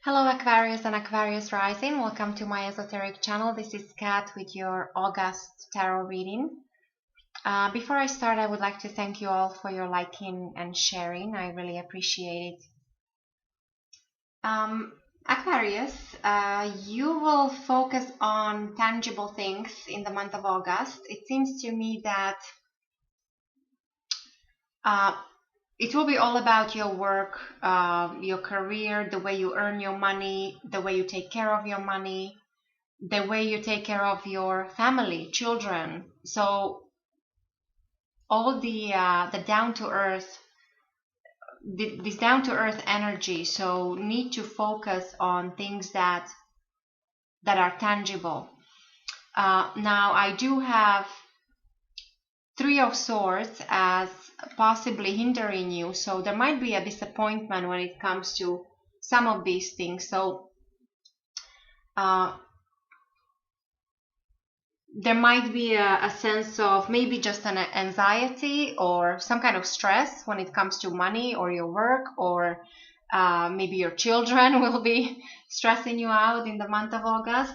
Hello Aquarius and Aquarius Rising, welcome to my esoteric channel. This is Kat with your August tarot reading. Before I start, I would like to thank you all for your liking and sharing. I really appreciate it. Aquarius, you will focus on tangible things in the month of August. It seems to me that it will be all about your work, your career, the way you earn your money, the way you take care of your money, the way you take care of your family, children. So all the down to earth, this down to earth energy. So need to focus on things that are tangible. Now I do have Three of Swords as possibly hindering you, so there might be a disappointment when it comes to some of these things. So there might be a sense of maybe just an anxiety or some kind of stress when it comes to money or your work, or maybe your children will be stressing you out in the month of August.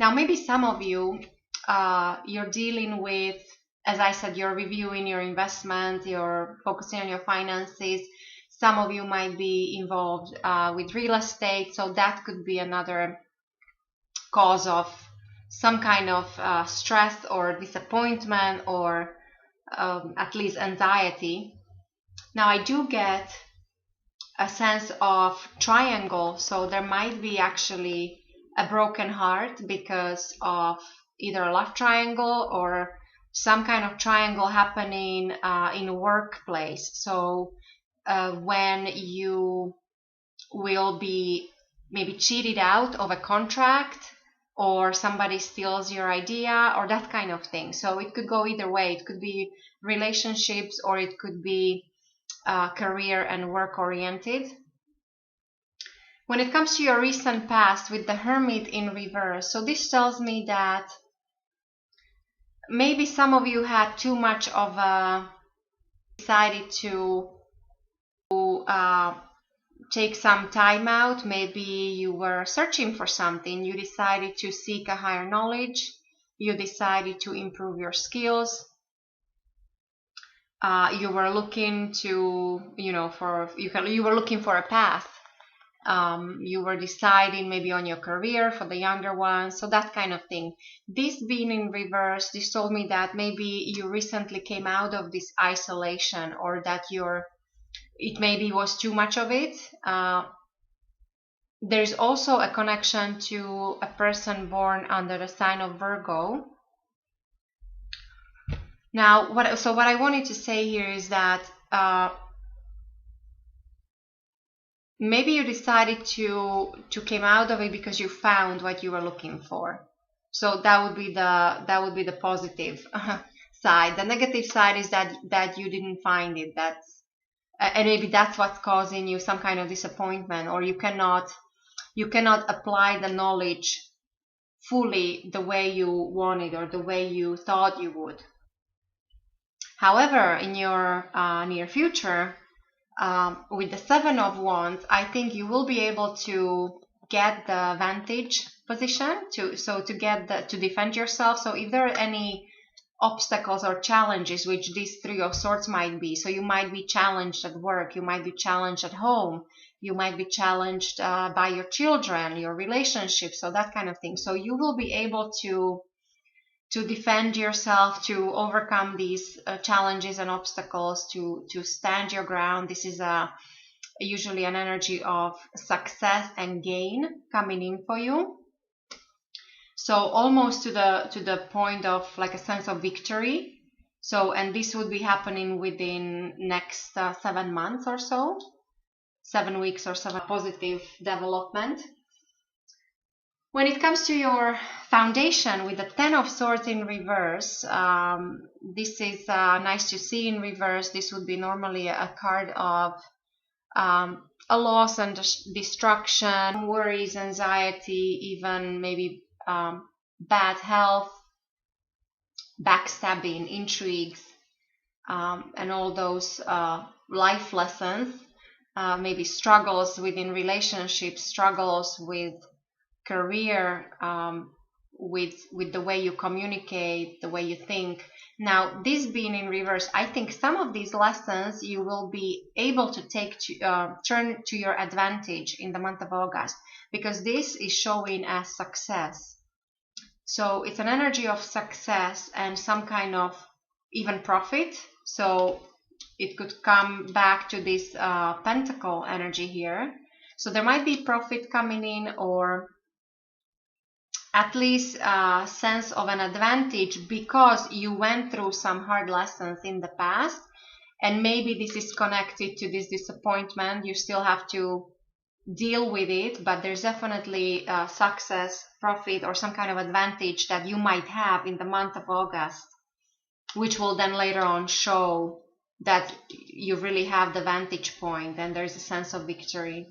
Now maybe some of you, you're dealing with, as I said, you're reviewing your investment, you're focusing on your finances. Some of you might be involved with real estate, so that could be another cause of some kind of stress or disappointment, or at least anxiety. Now I do get a sense of triangle, so there might be actually a broken heart because of either a love triangle or some kind of triangle happening in a workplace. So when you will be maybe cheated out of a contract, or somebody steals your idea, or that kind of thing. So it could go either way. It could be relationships, or it could be career and work oriented. When it comes to your recent past with the Hermit in reverse, so this tells me that maybe some of you had too much of a decided to take some time out. Maybe you were searching for something, you decided to seek a higher knowledge, you decided to improve your skills, you were looking to, you were looking for a path. You were deciding maybe on your career for the younger ones, so that kind of thing. This being in reverse, this told me that maybe you recently came out of this isolation, or that it maybe was too much of it. There's also a connection to a person born under the sign of Virgo. Now, what I wanted to say here is that maybe you decided to came out of it because you found what you were looking for. So that would be the positive side. The negative side is that you didn't find it. And maybe that's what's causing you some kind of disappointment, or you cannot apply the knowledge fully the way you wanted or the way you thought you would. However, in your near future, with the Seven of Wands, I think you will be able to get the vantage position to defend yourself. So if there are any obstacles or challenges, which these Three of Swords might be, so you might be challenged at work, you might be challenged at home, you might be challenged by your children, your relationships, so that kind of thing. So you will be able to defend yourself, to overcome these challenges and obstacles, to stand your ground. This is usually an energy of success and gain coming in for you. So almost to the point of like a sense of victory. So, and this would be happening within next 7 months or so, 7 weeks or 7 positive development. When it comes to your foundation with the Ten of Swords in reverse, this is nice to see in reverse. This would be normally a card of a loss and destruction, worries, anxiety, even maybe bad health, backstabbing, intrigues, and all those life lessons. maybe struggles within relationships, struggles with career, with the way you communicate, the way you think. Now, this being in reverse, I think some of these lessons you will be able to take to turn to your advantage in the month of August, because this is showing as success. So it's an energy of success and some kind of even profit. So it could come back to this pentacle energy here. So there might be profit coming in, or at least a sense of an advantage because you went through some hard lessons in the past, and maybe this is connected to this disappointment. You still have to deal with it, but there's definitely success, profit, or some kind of advantage that you might have in the month of August, which will then later on show that you really have the vantage point and there's a sense of victory.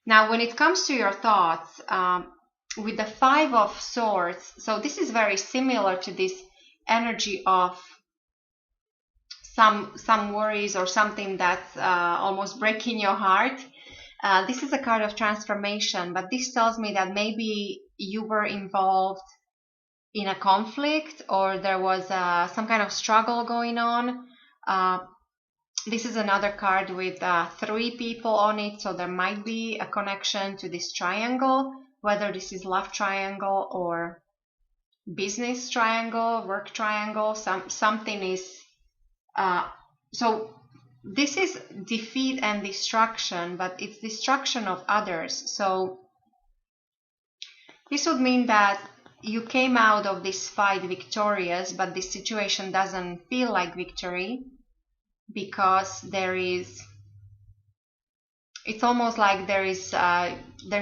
Now, when it comes to your thoughts, with the Five of Swords, so this is very similar to this energy of some worries or something that's almost breaking your heart. This is a card of transformation, but this tells me that maybe you were involved in a conflict, or there was some kind of struggle going on. This is another card with 3 people on it, so there might be a connection to this triangle, whether this is love triangle or business triangle, work triangle. Something is so this is defeat and destruction, but it's destruction of others. So this would mean that you came out of this fight victorious, but this situation doesn't feel like victory, because it's almost like there's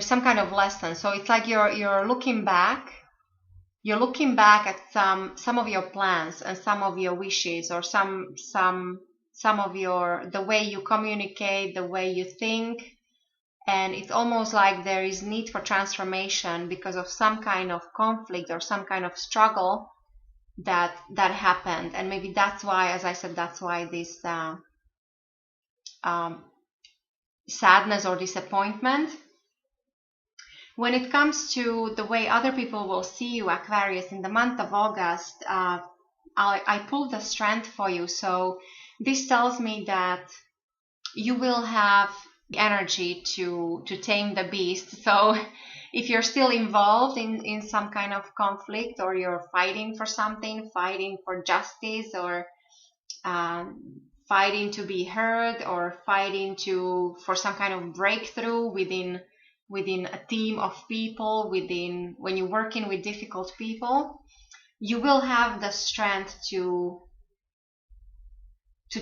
some kind of lesson. So it's like you're looking back at some of your plans and some of your wishes, or some of the way you communicate, the way you think, and it's almost like there is need for transformation because of some kind of conflict or some kind of struggle that happened. And maybe that's why, as I said, that's why this sadness or disappointment. When it comes to the way other people will see you, Aquarius, in the month of August, I pulled the Strength for you. So this tells me that you will have the energy to tame the beast. So if you're still involved in some kind of conflict, or you're fighting for something, fighting for justice, or fighting to be heard, or fighting for some kind of breakthrough within a team of people, when you're working with difficult people, you will have the strength to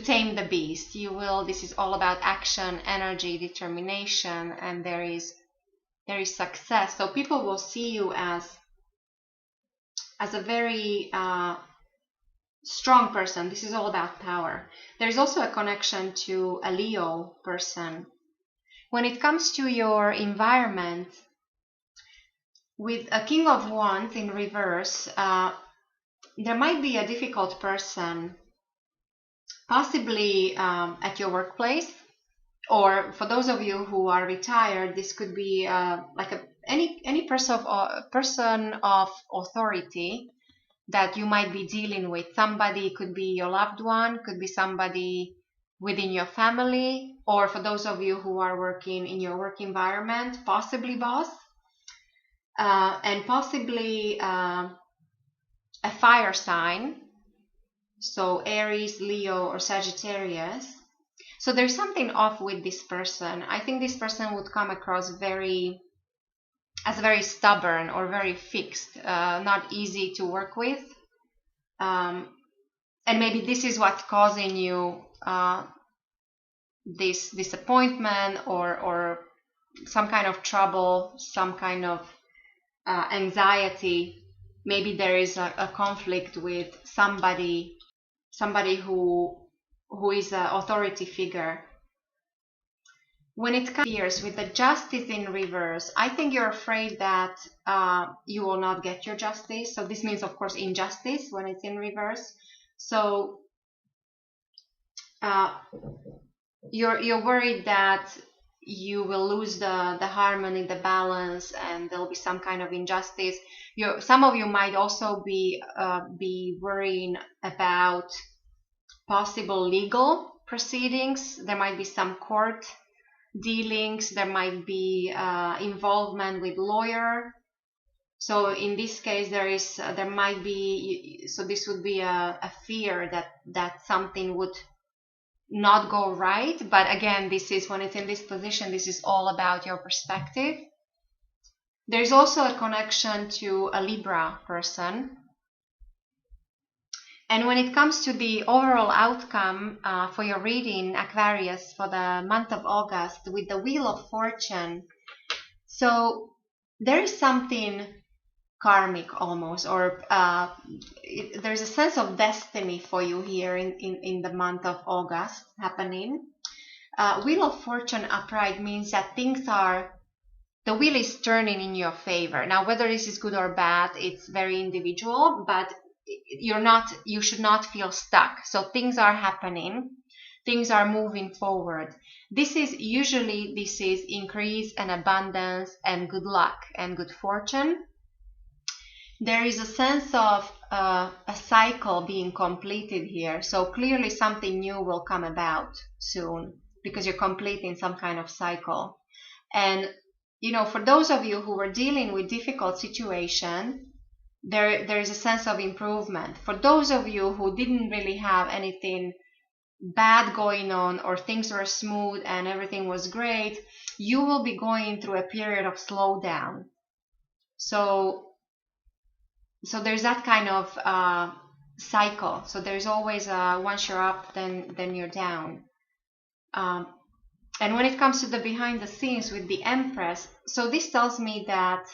tame the beast. This is all about action, energy, determination, and there is success. So people will see you as a very strong person. This is all about power. There is also a connection to a Leo person. When it comes to your environment, with a King of Wands in reverse, there might be a difficult person, possibly at your workplace, or for those of you who are retired, this could be any person of authority that you might be dealing with. Somebody could be your loved one, could be somebody within your family, or for those of you who are working in your work environment, possibly boss, and possibly a fire sign, so Aries, Leo, or Sagittarius. So there's something off with this person. I think this person would come across very stubborn or very fixed, not easy to work with, and maybe this is what's causing you this disappointment, or some kind of trouble, some kind of anxiety. Maybe there is a conflict with somebody who is an authority figure. When it comes with the Justice in reverse, I think you're afraid that you will not get your justice. So this means, of course, injustice when it's in reverse. So you're worried that you will lose the harmony, the balance, and there'll be some kind of injustice. Some of you might also be worrying about possible legal proceedings. There might be some court dealings. There might be involvement with lawyer. So in this case, there might be, so this would be a fear that something would not go right. But again, this is, when it's in this position, this is all about your perspective. There's also a connection to a Libra person. And when it comes to the overall outcome for your reading, Aquarius, for the month of August, with the Wheel of Fortune, so there is something karmic almost, or there's a sense of destiny for you here in the month of August happening. Wheel of Fortune upright means that the wheel is turning in your favor. Now, whether this is good or bad, it's very individual, but you should not feel stuck. So things are happening, things are moving forward. This is increase and abundance and good luck and good fortune. There is a sense of a cycle being completed here. So clearly something new will come about soon because you're completing some kind of cycle. And, for those of you who were dealing with difficult situation, there is a sense of improvement. For those of you who didn't really have anything bad going on, or things were smooth and everything was great, you will be going through a period of slowdown. So there's that kind of cycle. So there's always once you're up, then you're down. And when it comes to the behind the scenes with the Empress, so this tells me that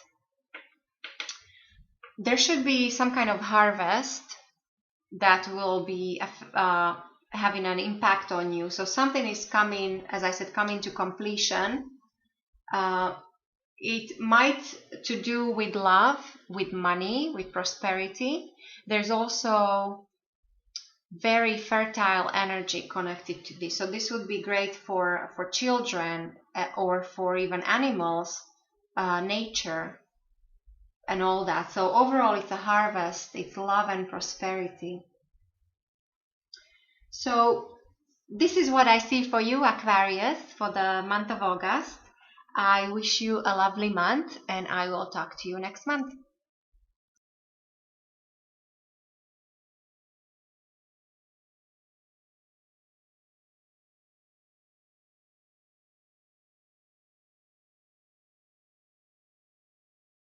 there should be some kind of harvest that will be having an impact on you. So something is coming, as I said, coming to completion. It might to do with love, with money, with prosperity. There's also very fertile energy connected to this. So this would be great for children or for even animals, nature, and all that. So overall, it's a harvest, it's love and prosperity. So this is what I see for you, Aquarius, for the month of August. I wish you a lovely month, and I will talk to you next month.